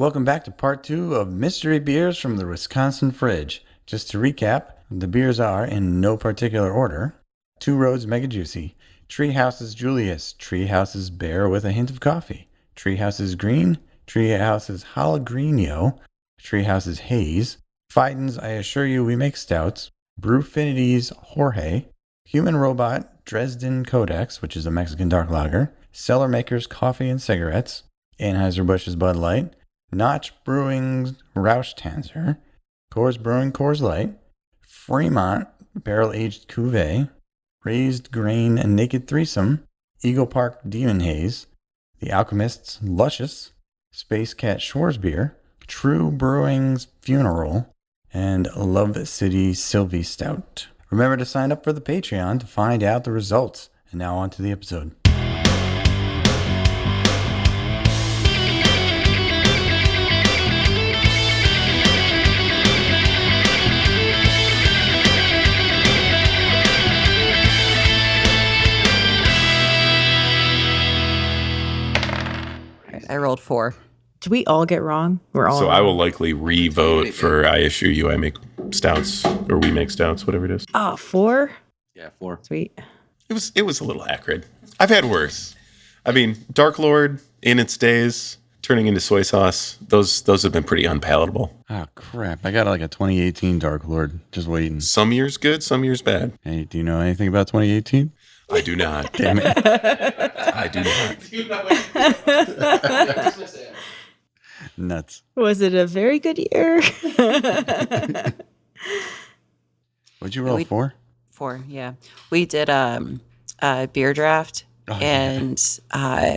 Welcome back to part 2 of Mystery Beers from the Wisconsin Fridge. Just to recap, the beers are, in no particular order, Two Roads Mega Juicy, Treehouse's Julius, Treehouse's Bear with a Hint of Coffee, Treehouse's Green, Treehouse's Jalapeno, Treehouse's Haze, Fiden's I Assure You We Make Stouts, Brewfinity's Jorge, Human Robot Dresden Codex, which is a Mexican dark lager, Cellar Maker's Coffee and Cigarettes, Anheuser-Busch's Bud Light, Notch Brewing's Rauschtanzer, Coors Brewing Coors Light, Fremont Barrel Aged Cuvée, Raised Grain and Naked Threesome, Eagle Park Demon Haze, The Alchemist's Luscious, Space Cat Schwarzbier, True Brewing's Funeral, and Love City Sylvie Stout. Remember to sign up for the Patreon to find out the results. And now on to the episode. I rolled 4. Did we all get wrong? We're all So wrong. I will likely re-vote for I Assure You I Make Stouts, or We Make Stouts, whatever it is. Oh, 4? Yeah, 4. Sweet. It was a little acrid. I've had worse. I mean, Dark Lord in its days, turning into soy sauce, those have been pretty unpalatable. Oh, crap. I got like a 2018 Dark Lord just waiting. Some years good, some years bad. Hey, do you know anything about 2018? I do not. Damn it. I do not. Nuts. Was it a very good year? What'd you roll, 4? 4, yeah. We did a beer draft. Oh, and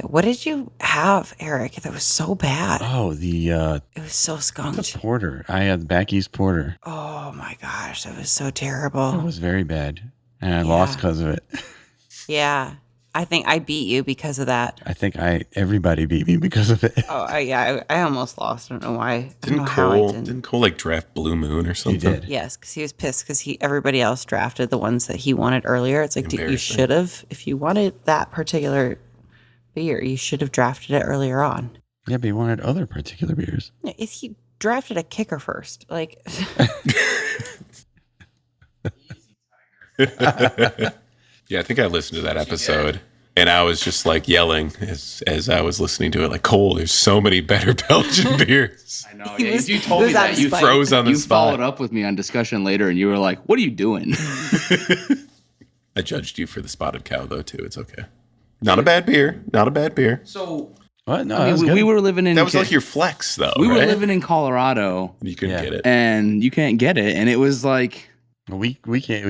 what did you have, Eric? That was so bad. Oh, the It was so skunked. porter. I had the Back East Porter. Oh my gosh, that was so It terrible. was very bad. And I lost because of it. Yeah. I think I beat you because of that. I think everybody beat me because of it. Oh, yeah. I almost lost. I don't know why. I don't Didn't know how I Cole like draft Blue Moon or something? did. Yes, because he was pissed because everybody else drafted the ones that he wanted earlier. It's like, dude, you Embarrassing. should have, if you wanted that particular beer, you should have drafted it earlier on. Yeah, but he wanted other particular beers. If he drafted a kicker first, like, Yeah, I think I listened to that episode, and I was just like yelling as I was listening to it, like, Cole, there's so many better Belgian beers. I know. He Yeah, was- you told he me was that. on You spike. Froze on the you spot. followed up with me on discussion later, and you were like, "What are you doing?" I judged you for the Spotted Cow, though, too. It's okay. Not a bad beer. Not a bad beer. So What? No, I that mean, was we, good. we were living in That was like your flex, though, we were right? living in Colorado, You couldn't Yeah. get it. and you can't get it, and it was like We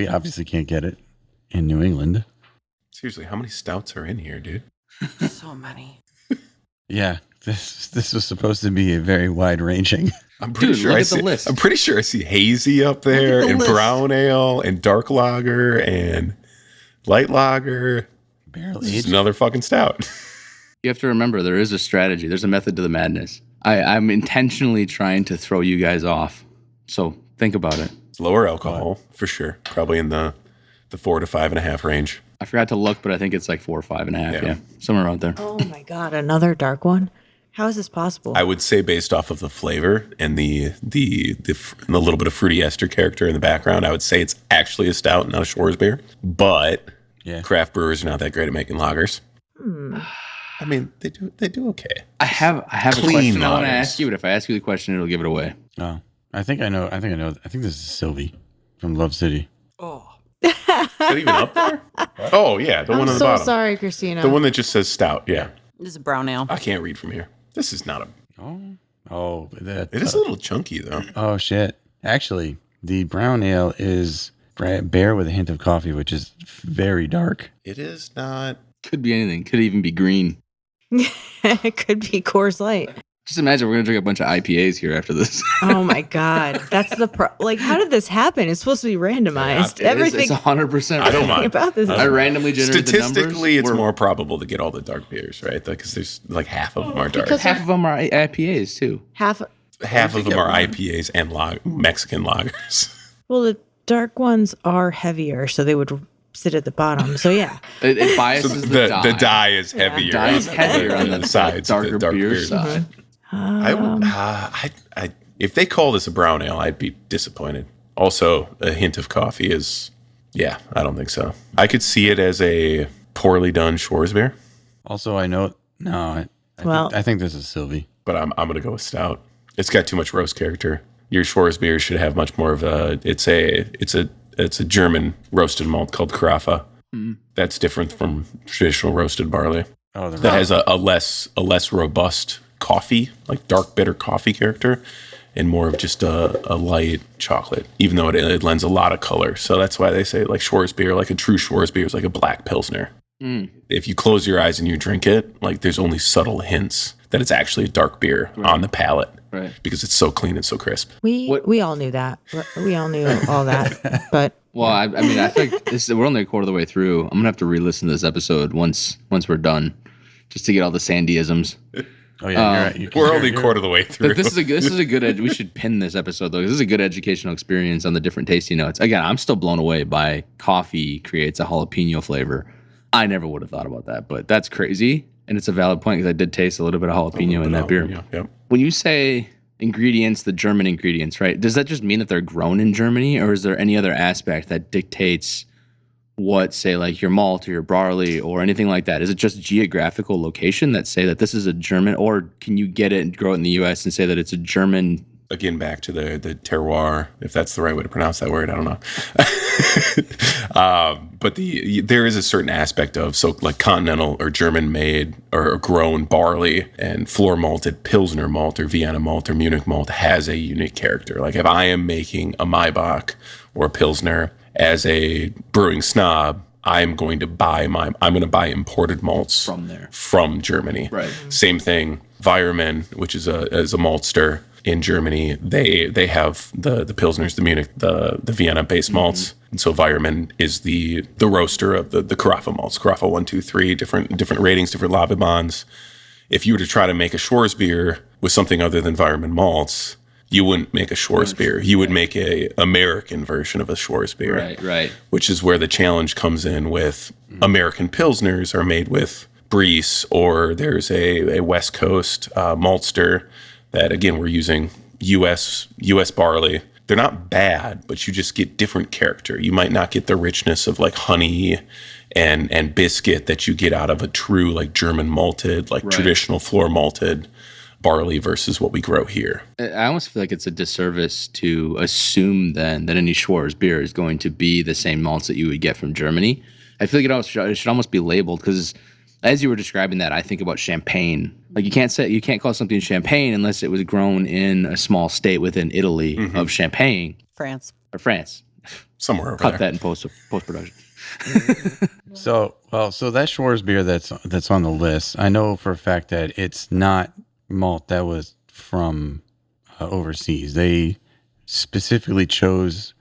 obviously can't get it in New England. Seriously, how many stouts are in here, dude? so many. Yeah, this was supposed to be a very wide ranging. I'm pretty Dude, sure look I at the see. list. I'm pretty sure I see hazy up there, the and list. brown ale, and dark lager, and light lager. Barrel This is aged. another fucking stout. you have to remember there is a strategy. There's a method to the madness. I'm intentionally trying to throw you guys off, so think about it. It's lower alcohol for sure. Probably in the 4 to 5.5 range. I forgot to look, but I think it's like 4 or 5.5. Yeah. Yeah, somewhere around there. Oh my God, another dark one? How is this possible? I would say based off of the flavor and the little bit of fruity ester character in the background, I would say it's actually a stout, not a Schwarzbier. But Yeah. craft brewers are not that great at making lagers. I mean, they do okay. I have a Clean question I want to lagers. ask you, but if I ask you the question, it'll give it away. Oh, I think I know. I think this is Sylvie from Love City. Oh, Is that even up there? Oh yeah, the one I'm on the so bottom. sorry, Christina. The one that just says stout. Yeah, this is a brown ale. I can't read from here. This is not a. Oh, that. It is a little chunky though. Oh shit! Actually, the brown ale is Bear with a Hint of Coffee, which is very dark. It is not. Could be anything. Could even be green. It could be Coors Light. Just imagine we're gonna drink a bunch of IPAs here after this. Oh my God. That's the like, how did this happen? It's supposed to be randomized. It's 100%. I don't mind. about this. I randomly generated the numbers. Statistically, it's We're- more probable to get all the dark beers, right? Because there's like half of them are dark. because- half of them are IPAs too. Half. Half of them are IPAs and Mexican lagers. Well, the dark ones are heavier, so they would sit at the bottom. So yeah. It So biases the dye. the dye is heavier. Dye is heavier on the sides, darker the dark beer beers. side. I would. If they call this a brown ale, I'd be disappointed. Also, a hint of coffee is. Yeah, I don't think so. I could see it as a poorly done Schwarzbier, Also, I know. No, Well- I think this is Sylvie. but I'm going to go with stout. It's got too much roast character. Your Schwarzbier should have much more of a. It's a German roasted malt called Carafa. That's different from traditional roasted barley. Oh, That has a less robust coffee, like dark bitter coffee character, and more of just a light chocolate, even though it lends a lot of color. So that's why they say like Schwarzbier, like a true Schwarzbier is like a black Pilsner. If you close your eyes and you drink it, like there's only subtle hints that it's actually a dark beer on the palate, Right. because it's so clean and so crisp. We all knew that. We all knew all that. But Well, I mean, I think we're only a quarter of the way through. I'm gonna have to re-listen to this episode once we're done, just to get all the Sandyisms. Oh yeah, you're right. You can We're hear- only a you're- quarter of the way through. But this is a good. We should pin this episode though. 'Cause this is a good educational experience on the different tasting notes. Again, I'm still blown away by coffee creates a jalapeno flavor. I never would have thought about that, but that's crazy, and it's a valid point because I did taste a little bit of jalapeno in that beer. Yep. When you say ingredients, the German ingredients, right? Does that just mean that they're grown in Germany, or is there any other aspect that dictates what, say, like your malt or your barley or anything like that? Is it just geographical location that say that this is a German, or can you get it and grow it in the U.S. and say that it's a German? Again, back to the terroir, if that's the right way to pronounce that word, I don't know. But there is a certain aspect of, so like continental or German made or grown barley and floor malted Pilsner malt or Vienna malt or Munich malt has a unique character. Like if I am making a Maibach or a Pilsner as a brewing snob, I'm going to buy imported malts From there. from Germany. Right. Same thing. Weyermann, which is a maltster in Germany, they have the Pilsners, the Munich, the Vienna based malts. And so Weyermann is the roaster of the Carafa malts. Carafa 1, 2, 3, different ratings, different Lavibons. If you were to try to make a Schwarzbier with something other than Weyermann malts, you wouldn't make a Schwarzbier. You would make a American version of a Schwarzbier. Right. Which is where the challenge comes in with American Pilsners are made with Briess, or there's a West Coast maltster that, again, we're using U.S. barley. They're not bad, but you just get different character. You might not get the richness of like honey and biscuit that you get out of a true like German malted, like traditional floor malted barley versus what we grow here. I almost feel like it's a disservice to assume then that any Schwarz beer is going to be the same malts that you would get from Germany. I feel like it should almost be labeled, because as you were describing that, I think about champagne. Like you can't call something champagne unless it was grown in a small state within Italy of Champagne France. or France. Somewhere over Cut there. that in post production. So that Schwarzbier that's on the list, I know for a fact that it's not malt that was from overseas. They specifically chose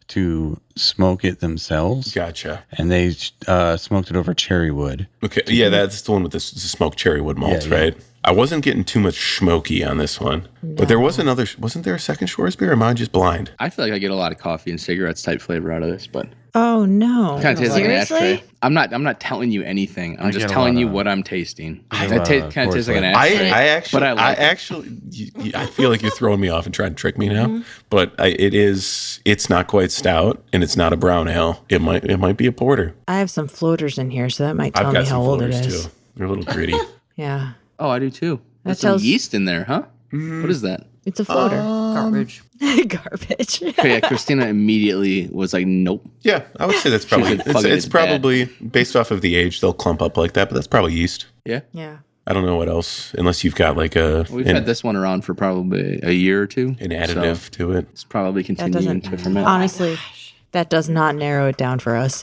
to smoke it themselves, Gotcha. and they smoked it over cherry wood. Okay. Yeah, that's the one with the smoked cherry wood malts, Yeah, yeah. right? I wasn't getting too much smoky on this one, but there was another. Wasn't there a second Schwarzbier? Or am I just blind? I feel like I get a lot of coffee and cigarettes type flavor out of this, but oh no. kind of tastes like an Seriously? ashtray. I'm not telling you anything. I'm I just get a telling lot you of- what I'm tasting. I get a That lot of kind of tastes like an force ashtray. I but I feel like you're throwing me off and trying to trick me now. But it's not quite stout, and it's not a brown ale. It might be a porter. I have some floaters in here, so that might tell I've me got how some old it floaters is. too. They're a little gritty. Yeah. Oh, I do too. There's That tells- some yeast in there, huh? What is that? It's a floater. Garbage. Garbage. Okay, yeah, Christina immediately was like, "Nope." Yeah, I would say that's probably like, "Fuck it, it's it's bad." probably based off of the age they'll clump up like that, but that's probably yeast. Yeah, Yeah. I don't know what else, unless you've got like we've had this one around for probably a year or two. an additive so to it. it's probably That continuing doesn't to ferment. honestly that does not narrow it down for us.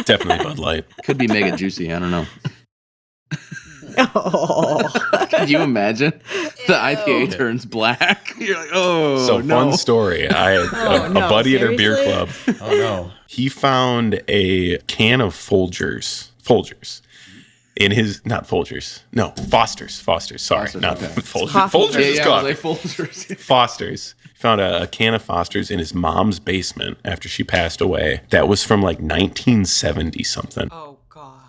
Definitely Bud Light. Could be mega juicy. I don't know. Oh. Could you imagine the IPA turns black? You're like, oh, So no. fun story. I had a no, buddy at our beer seriously? club. Oh no. He found a can of Folgers in his Foster's. Sorry, Foster's, not okay. Folgers. Coffee. Folgers Yeah, is yeah, I coffee. was like, Folgers. Foster's. Found a can of Foster's in his mom's basement after she passed away. That was from like 1970 something. Oh God.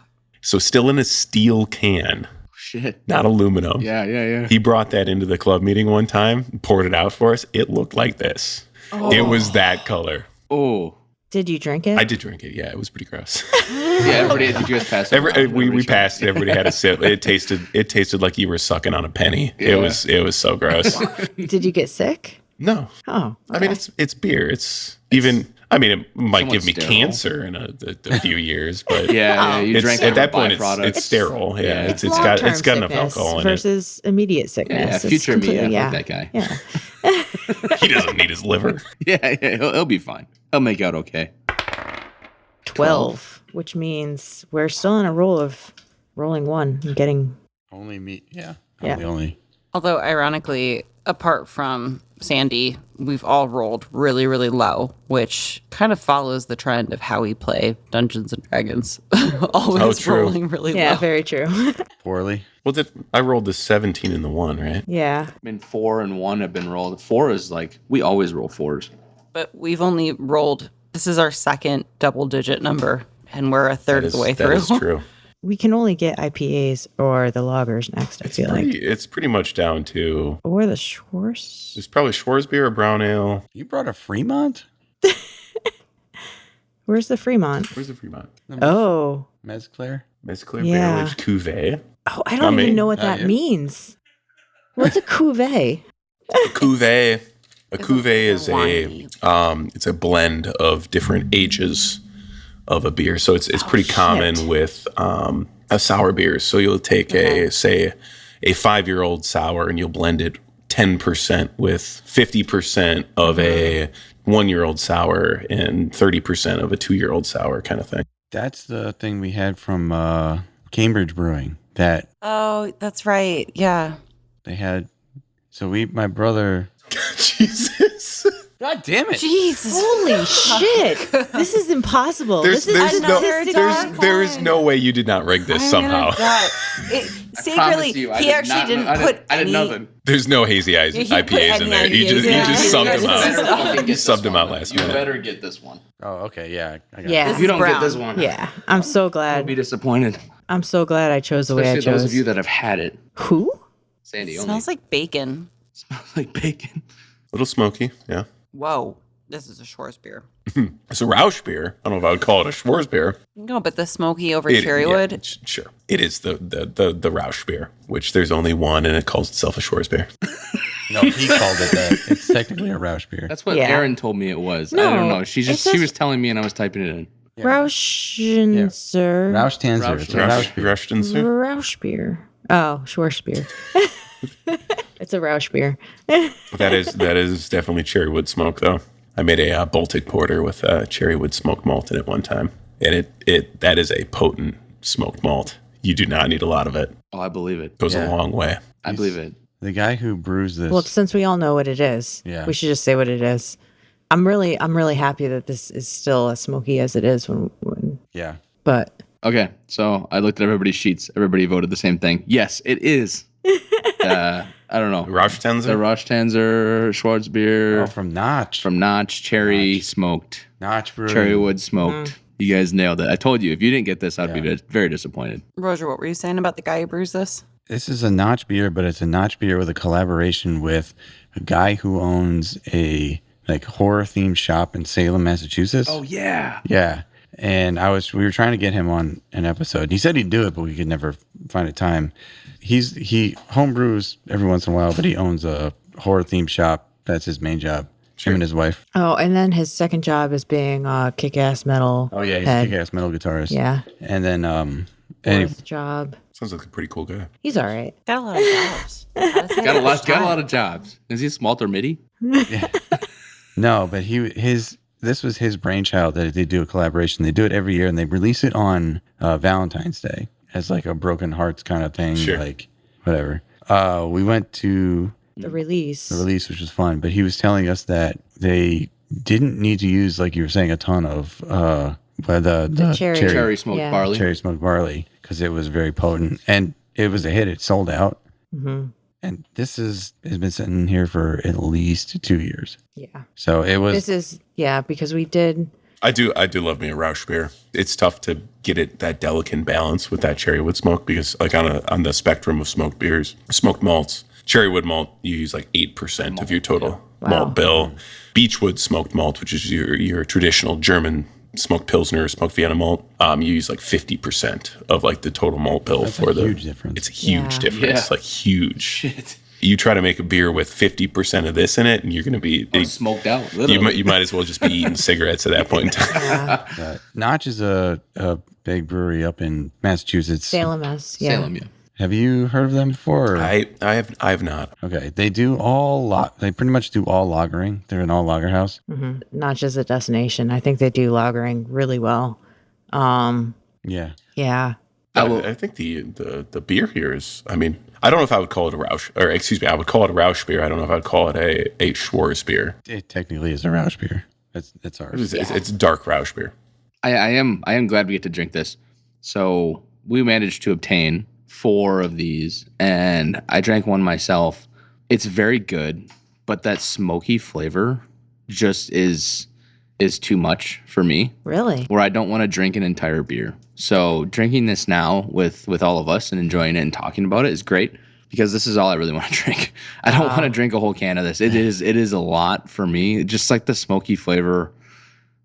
So still in a steel can. shit. not aluminum. Yeah. He brought that into the club meeting one time, poured it out for us. It looked like this. It was that color. Oh. Did you drink it? I did drink it. Yeah, it was pretty gross. Yeah, everybody, did you guys pass it around? We passed it. Everybody had a sip. It tasted like you were sucking on a penny. Yeah. It was so gross. Did you get sick? No. Oh, I mean, it's beer. It might somewhat give me sterile. cancer in a few years, but Yeah, you it's, drank at that a point byproduct. it's sterile. Yeah, it's long-term got enough sickness alcohol in it. versus immediate sickness. Yeah, It's future me, completely- yeah, fuck that guy. Yeah. He doesn't need his liver. Yeah, he'll be fine. He'll make out okay. 12, which means we're still on a roll of rolling one and getting. Only me. Yeah. Yeah. I'm the only. Although, ironically, apart from Sandy, we've all rolled really, really low, which kind of follows the trend of how we play Dungeons and Dragons. Always true. rolling really Yeah, low. very true. Poorly. Well, I rolled the 17 and the 1, right? Yeah. I mean, 4 and 1 have been rolled. 4 is like, we always roll 4s. But we've only rolled, this is our second double-digit number, and we're a third of the way through. That is true. We can only get IPAs or the lagers next, I feel like. It's pretty much down to Or the Schwartz. it's probably Schwarzbier or brown ale. You brought a Fremont? Where's the Fremont? Where's the Fremont? Oh. Mezclair? Mezclair Yeah. Barrel Aged Cuvée. Oh, I don't Not even me. know what Not that you. means. What's a cuvee? Cuvée. A cuvée is wine. it's a blend of different ages of a beer. So it's pretty common with a sour beer. So you'll take a 5-year-old sour and you'll blend it 10% with 50% of a 1-year-old sour and 30% of a 2-year-old sour kind of thing. That's the thing we had from Cambridge Brewing. That Oh, that's right. Yeah. they had. So my brother. Jesus. God damn it. Jesus. Holy shit. This is impossible. There's this is there is no way you did not rig this somehow. Secretly, he actually didn't put I did any- nothing. There's no hazy eyes He put IPAs in there. any He just IPAs. subbed Yeah. them out. You subbed them out last minute. better get this one. Oh, okay. Yeah. I got Yeah. This If you is don't brown. get this one, Yeah. I'm so I'll glad. be disappointed. I'm so glad I chose the way I Especially those chose. of you that have had it. Who? Sandy It only. smells like bacon. Smells like bacon. A little smoky, yeah. Whoa. This is a Schwartz beer. It's a Rausch beer. I don't know if I would call it a Schwarz beer. No, but the smoky over It- cherrywood. yeah, sure. It is the Rausch beer, which there's only one, and it calls itself a Schwarz beer. No, he called it that. It's technically a Rausch beer. That's what Yeah. Erin told me it was. I No, don't know. She it says- was telling me and I was typing it in. Rauschenzer. Rausch Tanzer. Rausch- It's a Rausch beer. Rauschenzer? Rausch beer. Oh, Schwartz beer. It's a Rausch beer. That is definitely cherrywood smoke, though. I made a Baltic porter with cherrywood smoked malt in it one time, and that is a potent smoked malt. You do not need a lot of it. Oh, I believe it. Goes Yeah. a long way. I believe it. The guy who brews this. Well, since we all know what it is, Yeah. we should just say what it is. I'm really happy that this is still as smoky as it is when yeah. but Okay, so I looked at everybody's sheets. Everybody voted the same thing. Yes, it is. I don't know. Rauschenzer? The Rauschenzer Schwarz beer Oh, from Notch. from Notch, cherry smoked, Notch Brewing. cherrywood smoked. You guys nailed it. I told you if you didn't get this, I'd be very disappointed. Roger, what were you saying about the guy who brews this? This is a Notch beer, but it's a Notch beer with a collaboration with a guy who owns a horror themed shop in Salem, Massachusetts. Oh yeah. Yeah. And we were trying to get him on an episode. He said he'd do it, but we could never find a time. He homebrews every once in a while, but he owns a horror themed shop. That's his main job. Him and his wife. oh, and then his second job is being a kick-ass metal. Oh yeah, he's head. a kick-ass metal guitarist. Yeah, And then fourth job. Sounds like a pretty cool guy. He's all right. Got a lot of jobs. Got a lot of jobs. Is he smalt or MIDI? no, but this was his brainchild that they do a collaboration. They do it every year, and they release it on Valentine's Day as like a broken hearts kind of thing. Sure. Like whatever. We went to The release. the release, which was fun, but he was telling us that they didn't need to use, like you were saying, a ton of the Cherry smoked Yeah. barley. cherry smoked barley because it was very potent and it was a hit. It sold out. Mm-hmm. And this has been sitting here for at least 2 years. Yeah. So it was. This is because I do love me a Rausch beer. It's tough to get it that delicate balance with that cherry wood smoke because like on the spectrum of smoked beers, smoked malts, cherry wood malt you use like 8% of your total malt bill. Beechwood smoked malt, which is your traditional German smoked Pilsner, smoked Vienna malt, you use like 50% of like the total malt bill for the huge difference. It's a huge difference, Yeah. like huge. Shit. You try to make a beer with 50% of this in it, and you're going to be Smoked out. you Literally. you might as well just be eating cigarettes at that point in time. Notch is a big brewery up in Massachusetts. Salem S. Yeah. Salem, yeah. Have you heard of them before? or- I have not. Okay, they do they pretty much do all lagering. They're an all lager house. Not just a destination. I think they do lagering really well. Yeah. Yeah. I think the beer here is. I mean, I don't know if I would call it a Rausch, or excuse me, I would call it a Rausch beer. I don't know if I'd call it a Schwarz beer. It technically is a Rausch beer. That's ours. It's dark Rausch beer. I am glad we get to drink this. So we managed to obtain 4 of these, and I drank one myself. It's very good, but that smoky flavor just is too much for me. Really? Where I don't want to drink an entire beer. So drinking this now with all of us and enjoying it and talking about it is great because this is all I really want to drink. I don't want to drink a whole can of this. It is a lot for me. Just like the smoky flavor.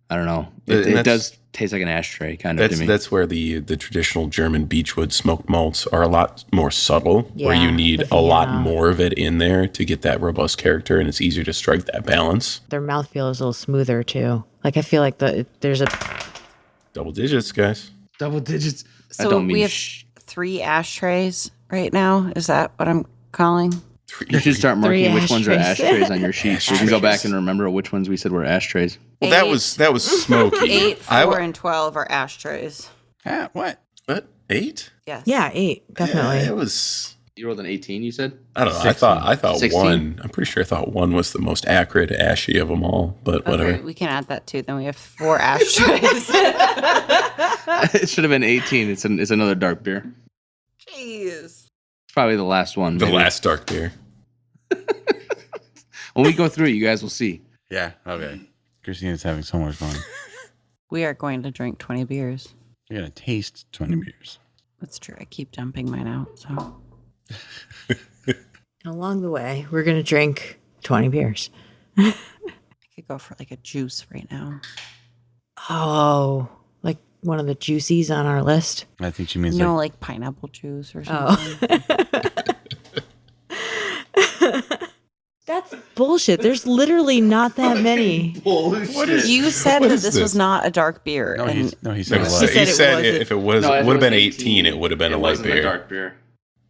I don't know. It does taste like an ashtray kind of to me. That's where the traditional German Beechwood smoked malts are a lot more subtle, where you Yeah, need the a lot Vienna. more of it in there to get that robust character, and it's easier to strike that balance. Their mouthfeel is a little smoother too. Like I feel like there's a Double digits, guys. Double digits. I So don't mean we have 3 ashtrays right now. Is that what I'm calling? You should start marking 3 which ones are ashtrays. ashtrays on your sheet. So you can go back and remember which ones we said were ashtrays. Well, that was smoky. 8, 4, I w- and 12 are ashtrays. What? What? 8? Yes. yeah 8 definitely. Yeah, it was. You rolled an 18, you said? I don't know. I thought 16. 1. I'm pretty sure I thought 1 was the most accurate ashy of them all. But whatever. Okay, we can add that too. Then we have 4 ashtrays. It should have been 18. It's another dark beer. Jeez. It's probably the last one. The maybe. last dark beer. When we go through it, you guys will see. Yeah. Okay. Christina's having so much fun. We are going to drink 20 beers. You're gonna taste 20 beers. That's true. I keep dumping mine out. So Along the way, we're gonna drink 20 beers. I could go for like a juice right now. Oh, like one of the juicies on our list. I think she means No, like like pineapple juice or Oh. something. That's bullshit. There's literally not that many. You said What that is this this? was not a dark beer. no, and he said it was. She said He it said wasn't. if it was, No, if would it have been was 18, it would have been a light wasn't beer. dark beer.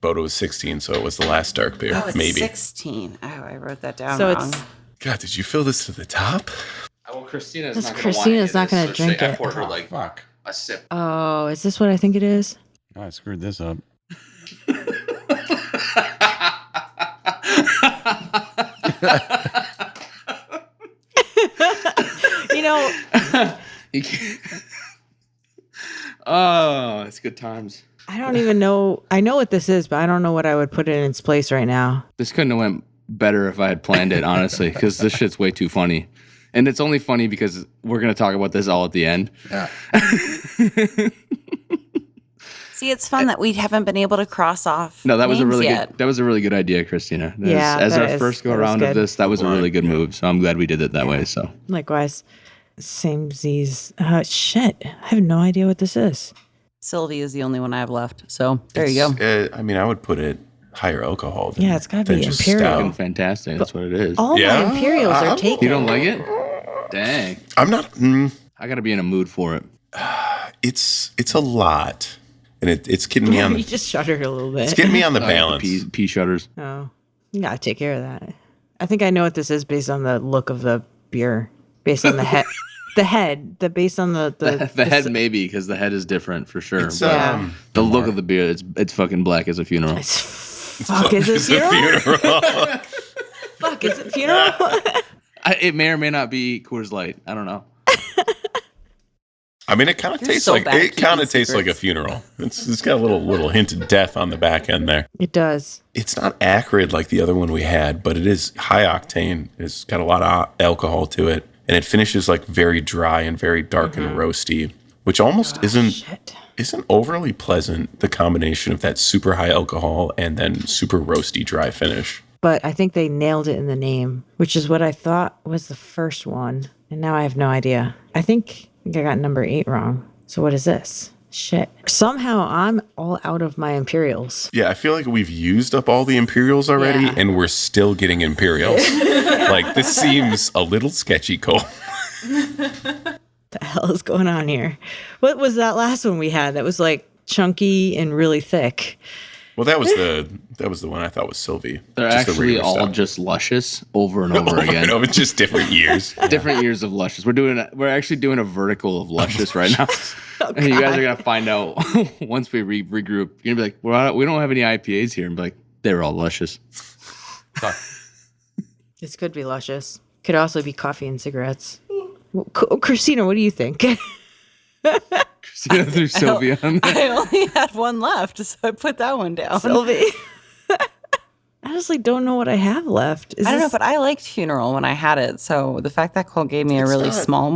But it was 16, so it was the last dark beer. oh, it's maybe. 16. Oh, I wrote that down So wrong. it's God, did you fill this to the top? Well, Christina's That's not going Christina's not gonna drink I it. poured her like Fuck. a sip. oh, is this what I think it is? Oh, I screwed this up. You know, You can't- Oh, it's good times. I don't even know. I know what this is, but I don't know what I would put in its place right now. This couldn't have went better if I had planned it, honestly, because this shit's way too funny. And it's only funny because we're going to talk about this all at the end. See, it's fun that we haven't been able to cross off. No, that was a names really yet. good. That was a really good idea, Christina. Yeah, as that our is- first go that was around of good. this, that was a really good move. So I'm glad we did it that way. So Likewise, same Z's. Shit, I have no idea what this is. Sylvie is the only one I have left. So there you go. I mean, I would put it higher alcohol. Than, Yeah, it's gotta than be just Imperial. stout. fucking fantastic. That's what it is. All Yeah? my Imperials are I'm- taken. You don't like it? Dang. I'm not. I got to be in a mood for it. It's a lot, and it's getting me on. You just shuddered a little It's bit. getting me on the I like the balance. pea shutters. Oh, you gotta take care of that. I think I know what this is based on the look of the beer, based on the head, based on the The head maybe because the head is different for sure. It's, but Yeah. the look of the beer, it's fucking black as a funeral. Fuck, is it It's a funeral? funeral. Fuck, is it funeral? It may or may not be Coors Light. I don't know. I mean, it kind of tastes so like bad at it kind of keeping tastes like a secrets. funeral. It's got a little hint of death on the back end there. It does. It's not acrid like the other one we had, but it is high octane. It's got a lot of alcohol to it, and it finishes like very dry and very dark and roasty, which almost isn't overly pleasant. The combination of that super high alcohol and then super roasty dry finish. But I think they nailed it in the name, which is what I thought was the first one. And now I have no idea. I think I got number 8 wrong. So what is this? Shit. Somehow I'm all out of my Imperials. Yeah, I feel like we've used up all the Imperials already, Yeah. and we're still getting Imperials. Like, this seems a little sketchy, Cole. The hell is going on here? What was that last one we had that was like chunky and really thick? Well, that was the one I thought was Sylvie. They're Just the actually regular all style. just luscious over and over again. No, it's just different years. Different years of luscious. We're actually doing a vertical of luscious right now. And you guys are gonna find out once we regroup. You're gonna be like, well, we don't have any IPAs here, and be like, they're all luscious. This could be luscious. Could also be coffee and cigarettes. Well, Christina, what do you think? Christina threw Sylvia on there. I only had one left, so I put that one down. Sylvie. I honestly don't know what I have left. I don't know, but I liked Funeral when I had it. So the fact that Cole gave me a really small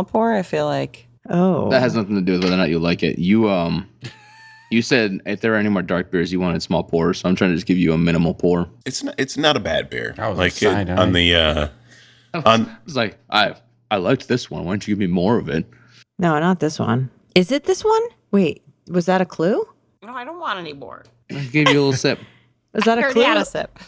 pour, I feel like. Oh. That has nothing to do with whether or not you like it. You said if there are any more dark beers, you wanted small pours. So I'm trying to just give you a minimal pour. It's not a bad beer. That was a Like side eye. on the on It's like I liked this one. Why don't you give me more of it? No, not this one. Is it this one? Wait, was that a clue? No, I don't want any more. I gave you a little sip. Was that I a already clue had a sip.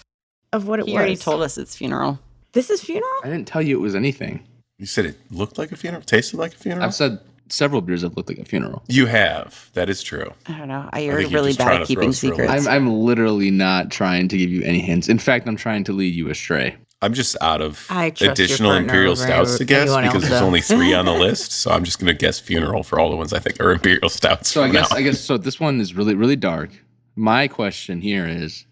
of what it He was? already told us it's Funeral. This is Funeral? I didn't tell you it was anything. you said it looked like a funeral, tasted like a funeral. I've said several beers have looked like a funeral. You have. That is true. I don't know. think You're you're really just bad trying at to throw keeping us for a loop. secrets. I'm literally not trying to give you any hints. In fact, I'm trying to lead you astray. I'm just out of I trust your additional partner Imperial over Stouts to guess anyone because else, there's though. only 3 on the list. So I'm just going to guess funeral for all the ones I think are Imperial Stouts. So from now. I guess so. This one is really, really dark. My question here is,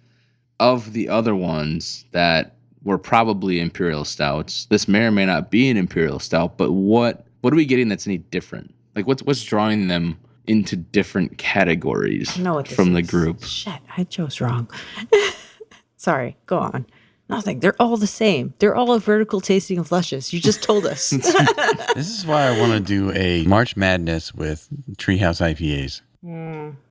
of the other ones that were probably Imperial Stouts, this may or may not be an Imperial Stout. But what are we getting that's any different? Like what's drawing them into different categories I know what this from the is. group? Shit, I chose wrong. Sorry, go on. Nothing. They're all the same. They're all a vertical tasting of luscious. You just told us. This is why I want to do a March Madness with Treehouse IPAs.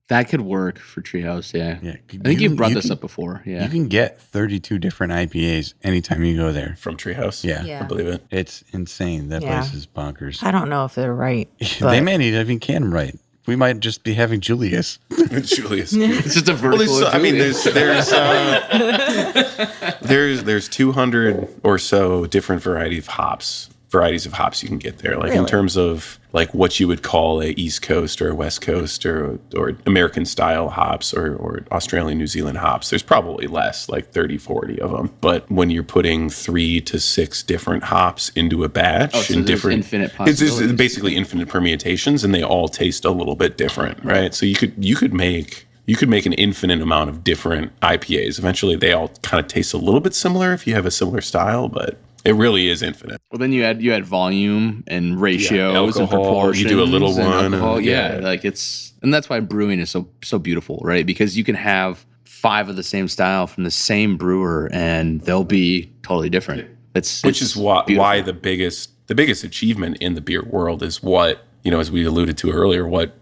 That could work for Treehouse. Yeah. Yeah, I think you've brought this can- up before. Yeah. You can get 32 different IPAs anytime you go there. from Treehouse. Yeah. Yeah. I believe it. It's insane. That Yeah. place is bonkers. I don't know if they're right. They but- may not even can them right. We might just be having Julius. Julius. it's just a Well, vertical. there's, I mean, Julius. there's 200 or so different varieties of hops you can get there. Like in Really? terms of like what you would call a East Coast or a West Coast or American style hops or Australian, New Zealand hops. There's probably less, like 30, 40 of them. But when you're putting 3 to 6 different hops into a batch Oh, so in there's different infinite it's possibilities. basically infinite permutations, and they all taste a little bit different, right? So you could make an infinite amount of different IPAs. Eventually, they all kind of taste a little bit similar if you have a similar style, but it really is infinite. Well, then you add volume and ratios and alcohol, proportions. you do a little and one, alcohol. and- Yeah, yeah. like and that's why brewing is so beautiful, right? Because you can have 5 of the same style from the same brewer, and they'll be totally different. Which is why the biggest achievement in the beer world is what, as we alluded to earlier, what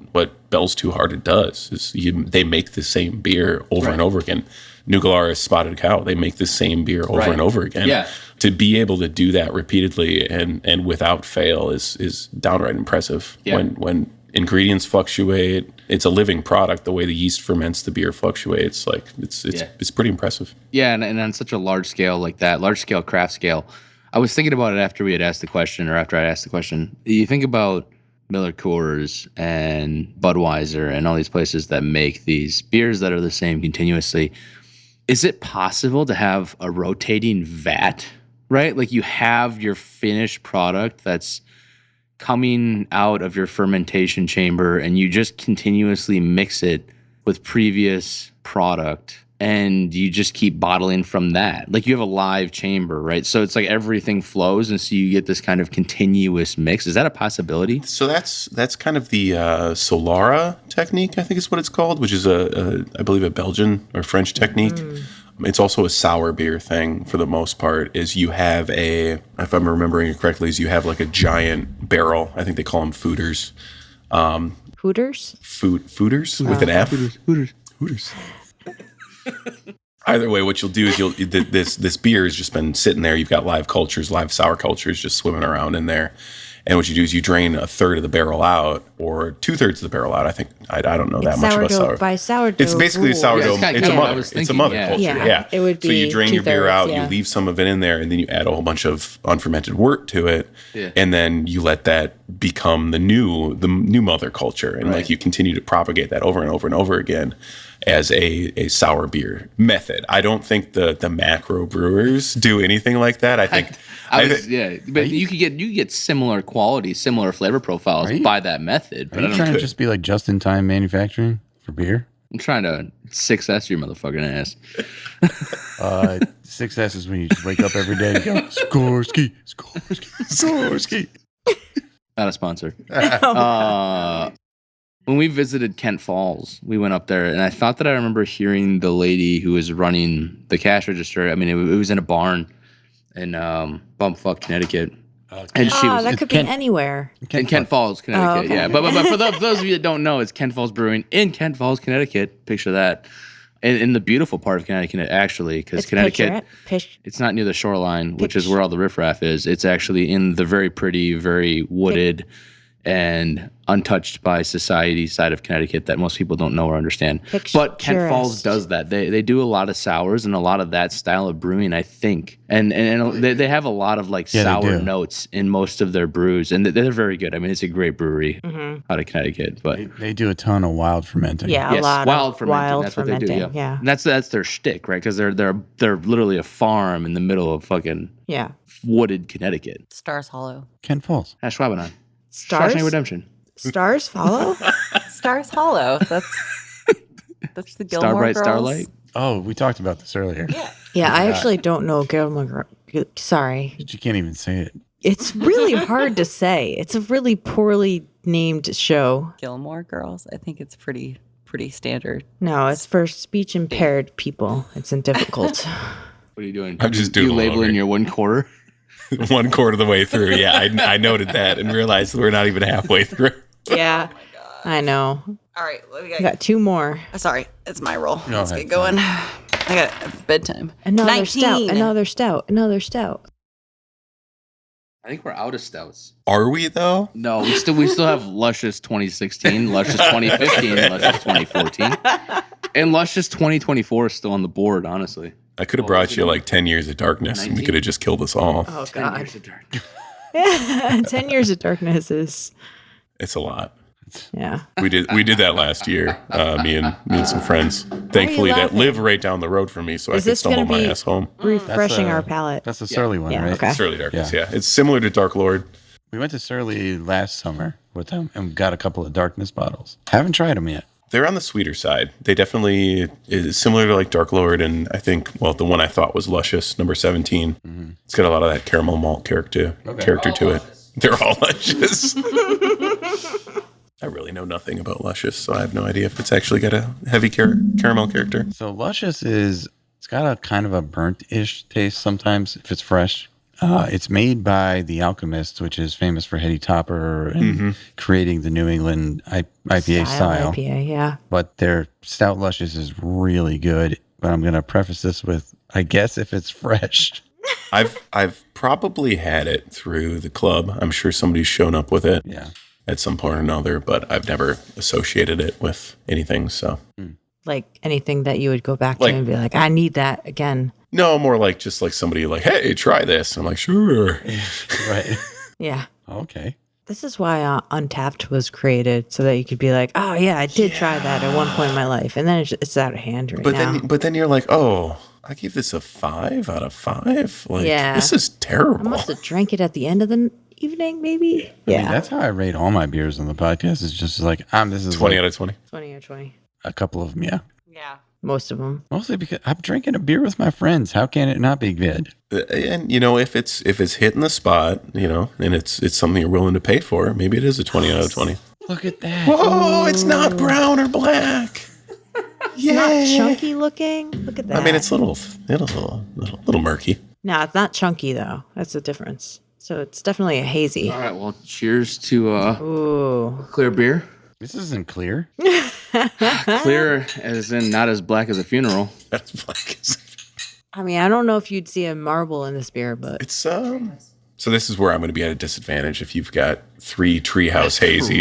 Bell's Two Hearted does is they make the same beer over and over again. New Glarus Spotted Cow, they make the same beer over and over again. Yeah. To be able to do that repeatedly and without fail is downright impressive. Yeah. When ingredients fluctuate, it's a living product. The way the yeast ferments the beer fluctuates. Like it's pretty impressive. Yeah, and on such a large scale like that, large scale craft scale. I was thinking about it after we had asked the question, or after I asked the question. You think about Miller Coors and Budweiser and all these places that make these beers that are the same continuously. Is it possible to have a rotating vat, right? Like you have your finished product that's coming out of your fermentation chamber and you just continuously mix it with previous product and you just keep bottling from that. Like you have a live chamber, right? So it's like everything flows and so you get this kind of continuous mix. Is that a possibility? So that's kind of the Solara technique, I think is what it's called, which is I believe a Belgian or French technique. It's also a sour beer thing for the most part. Is you have if I'm remembering it correctly, is you have like a giant barrel. I think they call them fooders. Hooters? Fooders with an F. Hooters. Either way, what you'll do is this beer has just been sitting there. You've got live sour cultures just swimming around in there. And what you do is you drain a third of the barrel out, or 2/3 of the barrel out. I think I don't know that much about sour. By sourdough. It's basically a sourdough. Yeah, It's a mother. It's a mother yeah. culture. Yeah, Yeah. it would So you be drain your beer 2/3, out, yeah. you leave some of it in there, and then you add a whole bunch of unfermented wort to it, and then you let that become the new mother culture, and like you continue to propagate that over and over and over again as a sour beer method. I don't think the macro brewers do anything like that. I think. But you could get similar quality, similar flavor profiles by that method. Are But I you don't trying know. to just be like just-in-time manufacturing for beer? I'm trying to 6S your motherfucking ass. 6S is when you just wake up every day and go, Skorsky, Skorsky, Skorsky. Not a sponsor. When we visited Kent Falls, we went up there, and I thought that I remember hearing the lady who was running the cash register. I mean, it was in a barn in Bumfuck, Connecticut. And she was that could be anywhere. in Kent Falls, Connecticut. okay. Yeah, but for those of you that don't know, it's Kent Falls Brewing in Kent Falls, Connecticut. Picture that. In the beautiful part of Connecticut, actually, because It's Connecticut, picture it's not near the shoreline, which is where all the riffraff is. It's actually in the very pretty, very wooded, and untouched by society side of Connecticut that most people don't know or understand. But Kent Falls Picturesque. does that. They do a lot of sours and a lot of that style of brewing, I think. And they have a lot of like Yeah, they sour do. notes in most of their brews, and they're very good. I mean, it's a great brewery out of Connecticut. But They do a ton of wild fermenting. Yeah, yes, a lot wild of fermenting. wild That's what fermenting. they do. Yeah. And that's their shtick, right? Because they're literally a farm in the middle of fucking Yeah. wooded Connecticut. Stars Hollow. Kent Falls. Schwabenon. Stars? Shawshank Redemption. Stars follow? Stars Hollow. That's the Gilmore Starbright, Girls. Starlight. Oh, we talked about this earlier. Yeah, I actually don't know Gilmore. Sorry. But you can't even say it. It's really hard to say. It's a really poorly named show. Gilmore Girls. I think it's pretty standard. No, it's for speech impaired people. It's difficult. What are you doing? I'm just doing You a little labeling read. your 1/4? 1/4 of the way through. Yeah, I noted that and realized we're not even halfway through. Yeah. I know. All right, we We got two more. Sorry, it's my roll. Let's ahead. get going. I got bedtime. Another stout. 19. Another stout. Another stout. I think we're out of stouts. Are we though? No, we still have Luscious 2016, Luscious 2015, Luscious 2014, and Luscious 2024 is still on the board. Honestly, I could have brought you like 10 years of darkness and we 19? could have just killed us all. Oh, 10 God. years of dark. 10 years of darkness is, It's a lot. yeah. We did that last year. Me and some friends, thankfully, that laughing? live right down the road from me, so I Is could this stumble gonna my be- ass home. Refreshing our palate. That's the Surly one, Yeah, right? okay. Surly Darkness, Yeah. yeah. It's similar to Dark Lord. We went to Surly last summer with them and got a couple of Darkness bottles. Haven't tried them yet. They're on the sweeter side. They definitely is similar to like Dark Lord, and I think the one I thought was Luscious, number 17. It's got a lot of that caramel malt character to it. They're all luscious. I really know nothing about Luscious, so I have no idea if it's actually got a heavy caramel character. So Luscious it's got a kind of a burnt-ish taste sometimes if it's fresh. It's made by The Alchemist, which is famous for Hetty Topper and creating the New England IPA style. IPA, yeah. But their Stout Luscious is really good. But I'm going to preface this with, I guess if it's fresh. I've probably had it through the club. I'm sure somebody's shown up with it Yeah. at some point or another, but I've never associated it with anything. So Like anything that you would go back to Like- and be like, I need that again. no, more like just like somebody like, hey, try this. I'm like, sure. Right. Yeah. Okay. This is why Untapped was created, so that you could be like, oh, yeah, I did try that at one point in my life. And then it's out of hand right now. But then you're like, oh, I gave this a 5 out of 5. Like, Yeah. this is I terrible. must have drank it at the end of the evening, maybe. I Yeah. mean, that's how I rate all my beers on the podcast. It's just like, this is 20 like out of 20. 20 or 20. a couple of them, yeah. Yeah. Most of them. Mostly because I'm drinking a beer with my friends. How can it not be good? And if it's hitting the spot, and it's something you're willing to pay for, maybe it is a 20 out of 20. Look at that. Oh, it's not brown or black. It's not chunky looking. Look at that. I mean, it's a little murky. No, it's not chunky though. That's the difference. So it's definitely a hazy. All right, well, cheers to Ooh. clear beer. This isn't clear. Clear as in not as black as a funeral. That's black. I mean, I don't know if you'd see a marble in this beer, but It's So this is where I'm going to be at a disadvantage if you've got 3 Treehouse hazies.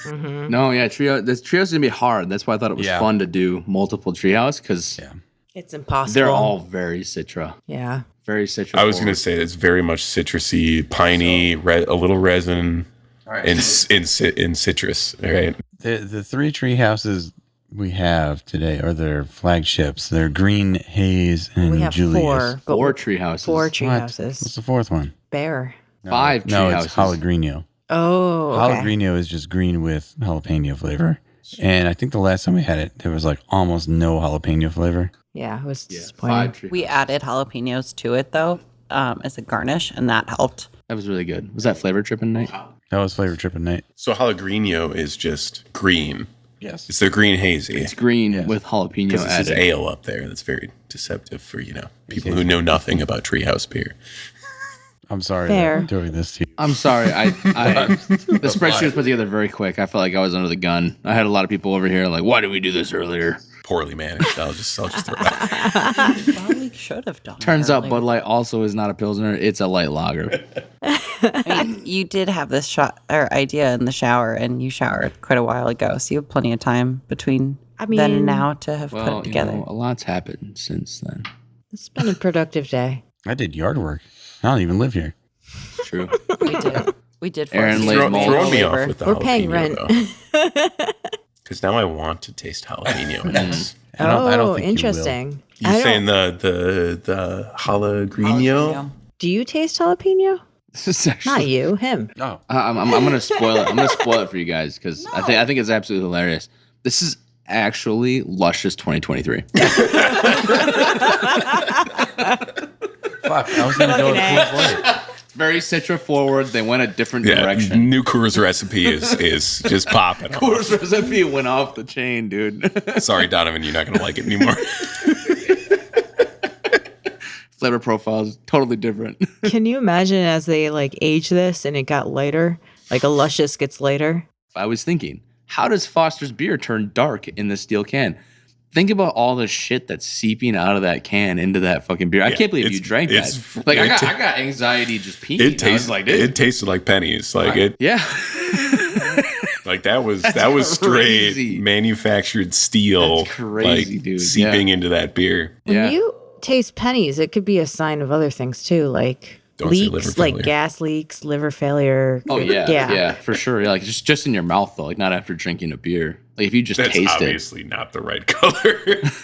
Crazy. No, yeah, Treehouse is going to be hard. That's why I thought it was fun to do multiple Treehouse because it's impossible. they're all very Citra. Yeah. Very Citra. I was going to say it's very much citrusy, piney, a little resin, and in citrus. All right. The 3 tree houses we have today are their flagships. They're Green, Haze, and We have Julius. 4. But 4 Treehouses. 4 tree What? houses. What's the 4th one? Bear. 5 No, Treehouses. it's Pellegrino. Oh, okay. Pellegrino is just green with jalapeno flavor. And I think the last time we had it, there was like almost no jalapeno flavor. Yeah, it was 5 disappointing. Treehouses. We added jalapenos to it though, as a garnish, and that helped. That was really good. Was that flavor tripping night? That was flavor tripping night. So Pellegrino is just green. Yes. It's their green hazy. It's green with jalapeno Because this is added. ale up there. That's very deceptive for, people who know nothing about Treehouse beer. I'm sorry Fair. that I'm doing this to you. I'm sorry. The spreadsheet was put together very quick. I felt like I was under the gun. I had a lot of people over here like, why did we do this earlier? Poorly managed. I'll just throw that. Well, we should have done. Turns it out earlier. Bud Light also is not a Pilsner. It's a light lager. I mean, you did have this shot or idea in the shower, and you showered quite a while ago, so you have plenty of time between then and mean- now to have put Well, it together. a lot's happened since then. It's been a productive day. I did yard work. I don't even live here. It's true. We did. We did. Aaron force laid you mold. Throwing me labor. off with the We're paying jalapeno, Because now I want to taste jalapeno in this. I don't Oh, think you will. interesting. You I saying don't- the Pellegrino? Do you taste jalapeno? This is actually. Not you, him. Oh, I'm gonna spoil it. I'm gonna spoil it for you guys because I think it's absolutely hilarious. This is actually Luscious 2023. fuck. I was going to go with Coors Light. Very Citra forward. They went a different Yeah, direction. new Coors recipe is just popping. Coors recipe went off the chain, dude. Sorry, Donovan, you're not going to like it anymore. Flavor profile is totally different. Can you imagine as they like age this and it got lighter? Like a Luscious gets lighter? I was thinking, how does Foster's beer turn dark in the steel can? Think about all the shit that's seeping out of that can into that fucking beer. I can't believe you drank that. Like I got anxiety just peeing. It I was tastes like, it tasted like pennies. Like it yeah. like that was straight crazy. manufactured steel. That's crazy, like, dude. Seeping into that beer. When Yeah. you taste pennies, it could be a sign of other things too, like Don't say liver leaks, like failure. gas leaks, liver failure. Oh yeah, for sure. Yeah, like just in your mouth though, like not after drinking a beer. Like if you just That's taste it. obviously not the right color.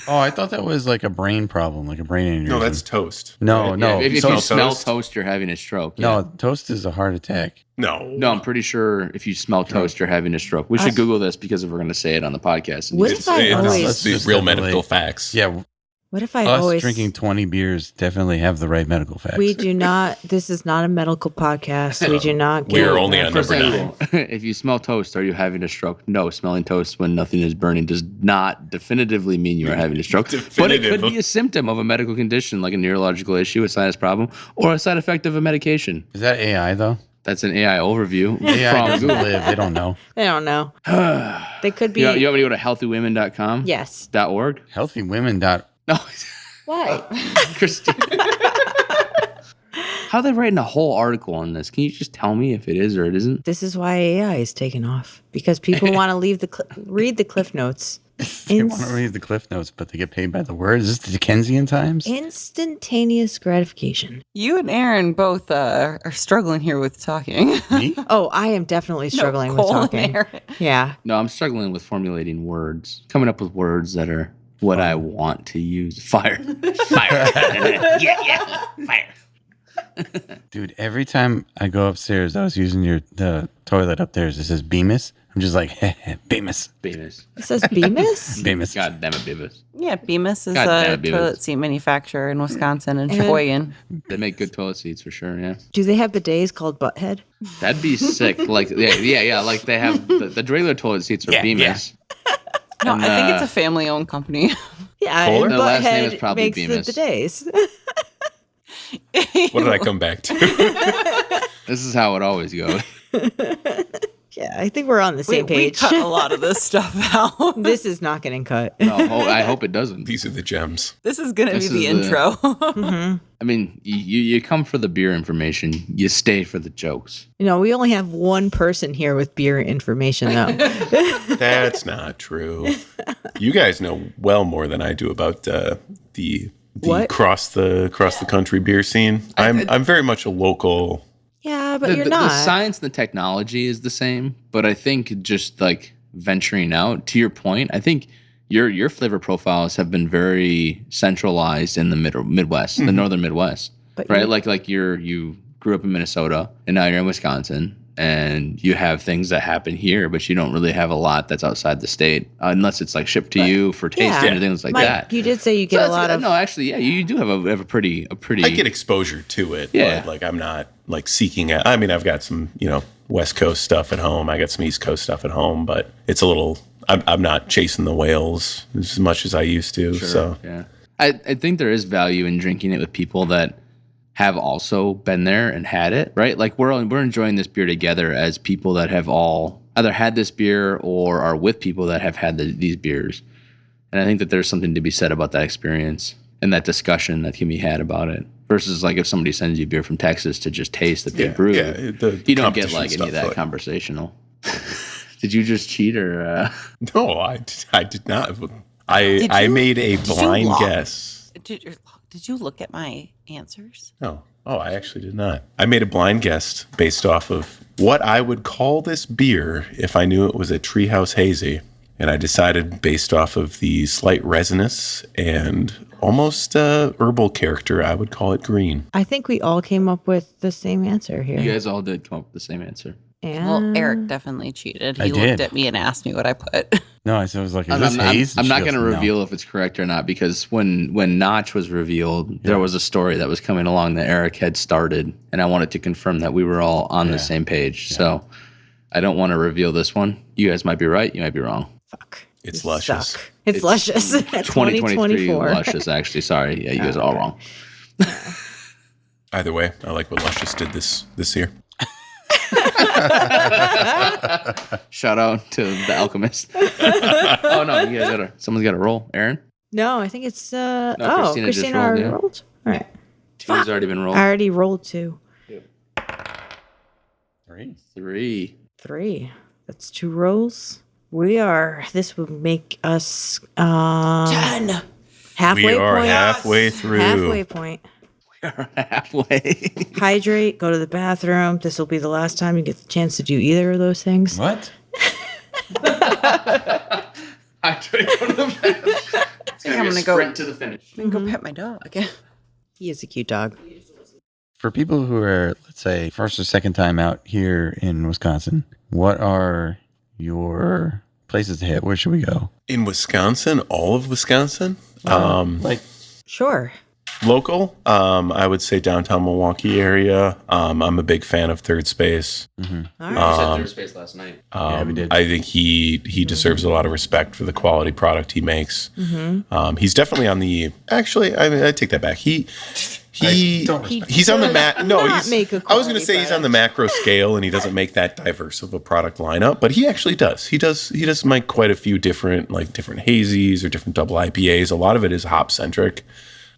Oh, I thought that was like a brain problem, like a brain aneurysm. No, that's toast. No, Right? no. If you Smell smell toast? toast, you're having a stroke. No, Yeah. toast is a heart attack. No. No, I'm pretty sure if you smell toast, you're having a stroke. We should Google this because we're going to say it on the podcast. What It's, if I it's always- the That's real definitely- medical facts. Yeah, What if I us always drinking 20 beers definitely have the right medical facts. We do not. This is not a medical podcast. We do not. We get are only on First number thing, 9. if you smell toast, are you having a stroke? No, smelling toast when nothing is burning does not definitively mean you are having a stroke. But it could be a symptom of a medical condition like a neurological issue, a sinus problem, or a side effect of a medication. Is that AI though? That's an AI overview AI from doesn't Google. live. They don't know. I don't know. They could be. You want me to go to healthywomen.com? Yes. .org? Healthywomen. No, What? Christine. How are they writing a whole article on this? Can you just tell me if it is or it isn't? This is why AI is taking off because people want to leave read the cliff notes. They want to read the cliff notes, but they get paid by the word. Is this the Dickensian times? Instantaneous gratification. You and Aaron both are struggling here with talking. Me? Oh, I am definitely struggling with Cole and talking. Aaron. Yeah. No, I'm struggling with formulating words, coming up with words that are what I want to use. Fire. Fire. yeah. Fire. Dude, every time I go upstairs, I was using the toilet upstairs. It says Bemis. I'm just like, Bemis. Beavis. It says Bemis. Bemis. God damn it, Beavis. Yeah, Bemis is God damn a it, Bemis. toilet seat manufacturer in Wisconsin and Sheboygan. They make good toilet seats for sure, yeah. Do they have bidets called Butthead? That'd be sick. Like, yeah. Like they have the regular toilet seats are Yeah, Beavis. No, And, I think it's a family-owned company. Yeah, Kohler? and The last name is Butthead probably makes Bemis. the bidets. What did I come back to? This is how it always goes. Yeah, I think we're on the same we page. cut a lot of this stuff out. This is not getting cut. No, I hope it doesn't. These are the gems. This is going to be This the is intro. I mean, you come for the beer information, you stay for the jokes. We only have one person here with beer information, though. That's not true. You guys know well more than I do about the What? cross the country beer scene. I'm very much a local. Yeah, but The, you're the not. science and the technology is the same, but I think just like venturing out, to your point, I think your flavor profiles have been very centralized in the Midwest, the northern Midwest, But right? you- Like you grew up in Minnesota and now you're in Wisconsin, and you have things that happen here, but you don't really have a lot that's outside the state, unless it's like shipped to you for tasting and things like Mike, that. you did say you So get a that's- lot of. no, actually, yeah, you do have a pretty. I get exposure to it, Yeah. but like I'm not like seeking it. I mean, I've got some West Coast stuff at home. I got some East Coast stuff at home, but it's a little. I'm not chasing the whales as much as I used to. So Yeah. I think there is value in drinking it with people that have also been there and had it, right? Like we're enjoying this beer together as people that have all either had this beer or are with people that have had these beers. And I think that there's something to be said about that experience and that discussion that can be had about it versus like if somebody sends you beer from Texas to just taste that they brewed. You don't get competition like any of stuff, that conversational. Did you just cheat or? No, I did not. I made a blind lock? guess. Did you look at my answers? No. Oh, I actually did not. I made a blind guess based off of what I would call this beer if I knew it was a Treehouse Hazy. And I decided based off of the slight resinous and almost herbal character, I would call it green. I think we all came up with the same answer here. You guys all did come up with the same answer. And Well, Eric definitely cheated. I He looked did. at me and asked me what I put. No, I was like, is I'm, this I'm- haze? And I'm she not goes, going to "No." reveal if it's correct or not because when Notch was revealed, there was a story that was coming along that Eric had started, and I wanted to confirm that we were all on the same page. So I don't want to reveal this one. You guys might be right. You might be wrong. fuck. It's You luscious. suck. It's luscious. 2023 2024. Luscious, actually. Sorry. Yeah, you guys are all wrong. Either way, I like what Luscious did this year. Shout out to the Alchemist. Oh, no. You guys someone's got to roll. Aaron? No, I think it's Christina just Christina rolled, already yeah. rolled. All right. Two's already been rolled. I already rolled 2. 3. 3. That's 2 rolls. This would make us 10. halfway We are point. halfway through. Halfway point. Halfway. Hydrate, go to the bathroom. This will be the last time you get the chance to do either of those things. What? I try to go to the finish. It's I'm gonna go- sprint to the finish. I'm gonna go pet my dog. He is a cute dog. For people who are, let's say, first or second time out here in Wisconsin, what are your places to hit? Where should we go? In Wisconsin, all of Wisconsin, Like, Sure. local, I would say downtown Milwaukee area. I'm a big fan of Third Space. All right. You said third space last night. Yeah, we did. I think he deserves a lot of respect for the quality product he makes. He's definitely on the. Actually, I take that back. He's on the no. not make a I was going to quality say he's on the macro scale, and he doesn't make that diverse of a product lineup, but he actually does. He does make quite a few different hazies or different double IPAs. A lot of it is hop centric.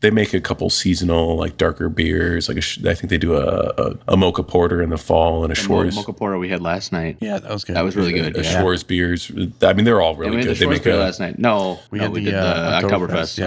They make a couple seasonal, like darker beers. I think they do a mocha porter in the fall and a Schwarz. Mocha Porter we had last night. yeah, that was good. That was really good. A Yeah. Schwarz beers. I mean, they're all And really we had good. the They Schwarz make beer a last night. No, We we had did the, the Oktoberfest, Oktoberfest.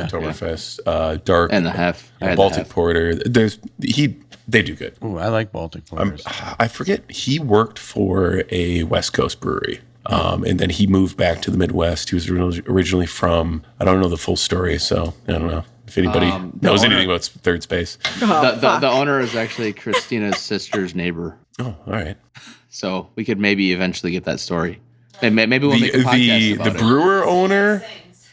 yeah. Oktoberfest, dark And the Hef. I had the Baltic Hef. porter. They do good. Ooh, I like Baltic porters. I forget. He worked for a West Coast brewery, and then he moved back to the Midwest. He was originally from. I don't know the full story, so I don't know if anybody knows owner- anything about Third Space. The owner is actually Christina's sister's neighbor. Oh, all right. So we could maybe eventually get that story. Maybe we'll make a podcast about the brewer owner,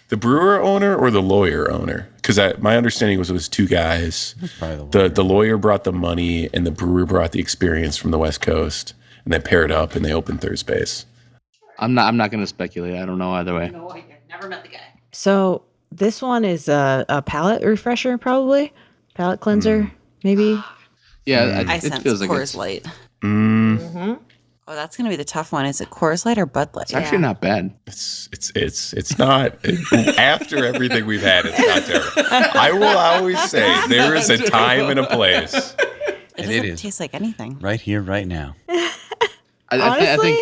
the brewer owner, or the lawyer owner? Because my understanding was it was two guys. probably The lawyer brought the money, and the brewer brought the experience from the West Coast, and they paired up and they opened Third Space. I'm not going to speculate. I don't know either way. Never met the guy. So this one is a palate refresher, probably palate cleanser, maybe. Yeah, I it sense feels like Coors Light. Mm-hmm. Oh, that's gonna be the tough one. Is it Coors Light or Bud Light? it's actually not bad. It's not after everything we've had. It's not terrible. I will always say there is a time and a place. It doesn't it is. taste like anything. Right here, right now. Honestly,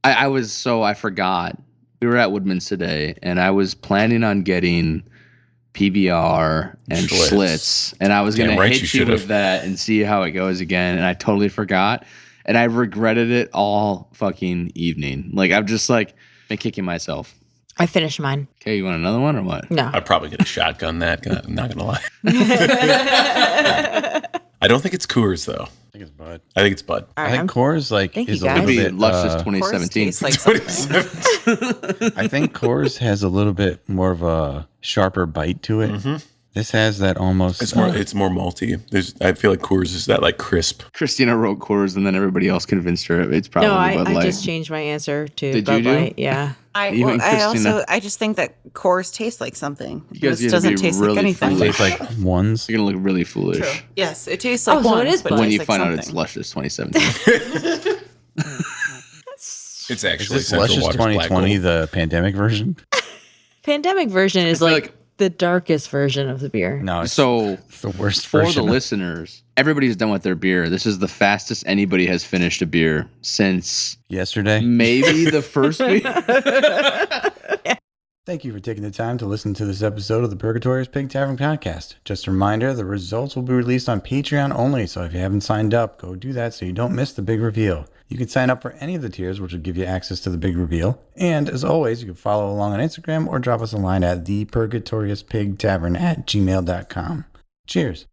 I forgot. We were at Woodman's today, and I was planning on getting PBR and Schlitz. Schlitz, and I was going Damn to right hit you you should've. with that and see how it goes again, and I totally forgot, and I regretted it all fucking evening. Like, I'm just like, been kicking myself. I finished mine. Okay, you want another one or what? No. I'd probably get a shotgun that. I'm not gonna lie. I don't think it's Coors though. I think it's Bud. I think it's Bud. All I right, think Coors Thank is you, a guys. little Could be bit. Luscious Coors 2017. tastes like something. I think Coors has a little bit more of a sharper bite to it. This has that almost. It's more malty. I feel like Coors is that like crisp. Christina wrote Coors, and then everybody else convinced her it's probably no, Bud I Light. just changed my answer to Did Bud you do? Light. Yeah. Even Christina- I just think that Coors tastes like something. You guys This are gonna doesn't be taste really like anything. foolish. tastes like ones. You're gonna look really foolish Yes, it tastes like Oh, so one, it is but Bud. when you tastes find like out it's something. Luscious 2017. It's Is actually this Central Luscious Waters Black 2020, Gold. the pandemic version? Pandemic version is feel like, like- the darkest version of the beer. No, it's So the worst for the version. listeners, everybody's done with their beer. This is the fastest anybody has finished a beer since Yesterday. maybe the first week. Thank you for taking the time to listen to this episode of the Purgatorious Pig Tavern Podcast. Just a reminder, the results will be released on Patreon only, so if you haven't signed up, go do that so you don't miss the big reveal. You can sign up for any of the tiers, which will give you access to the big reveal. And as always, you can follow along on Instagram or drop us a line at thepurgatoriouspigtavern@gmail.com. Cheers.